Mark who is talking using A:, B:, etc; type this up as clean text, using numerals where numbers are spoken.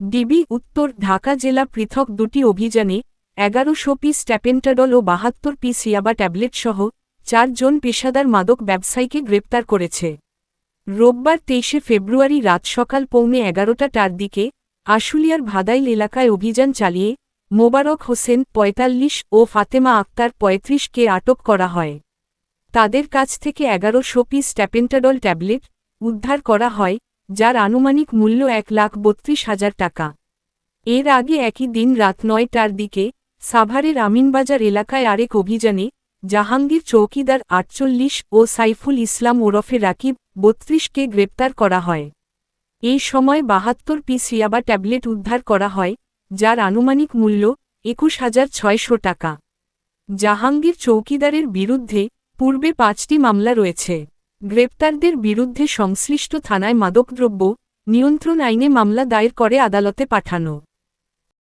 A: DB উত্তর ঢাকা জেলা পৃথক দুটি অভিযানে ১১০০ পিস ট্যাপেন্টাডল ও ৭২ পিস ইয়াবা ট্যাবলেটসহ ৪ জন পেশাদার মাদক ব্যবসায়ীকে গ্রেপ্তার করেছে। রোববার ২৩ ফেব্রুয়ারি রাত সকাল পৌনে ১১টার দিকে আশুলিয়ার ভাদাইল এলাকায় অভিযান চালিয়ে মোবারক হোসেন ৪৫ ও ফাতেমা আক্তার ৩৫কে আটক করা হয়। তাদের কাছ থেকে ১১০০ পিস ট্যাপেন্টাডল ট্যাবলেট উদ্ধার করা হয়, যার আনুমানিক মূল্য ১,৩২,০০০ টাকা। এর আগে একই দিন রাত ৯টার দিকে সাভারের আমিনবাজার এলাকায় আরেক অভিযানে জাহাঙ্গীর চৌকিদার ৪৮ ও সাইফুল ইসলাম ওরফে রাকিব ৩২কে গ্রেপ্তার করা হয়। এই সময় ৭২ পিস ইয়াবা ট্যাবলেট উদ্ধার করা হয়, যার আনুমানিক মূল্য ২১,৬০০ টাকা। জাহাঙ্গীর চৌকিদারের বিরুদ্ধে পূর্বে ৫টি মামলা রয়েছে। গ্রেপ্তারদের বিরুদ্ধে সংশ্লিষ্ট থানায় মাদকদ্রব্য নিয়ন্ত্রণ আইনে মামলা দায়ের করে আদালতে পাঠানো।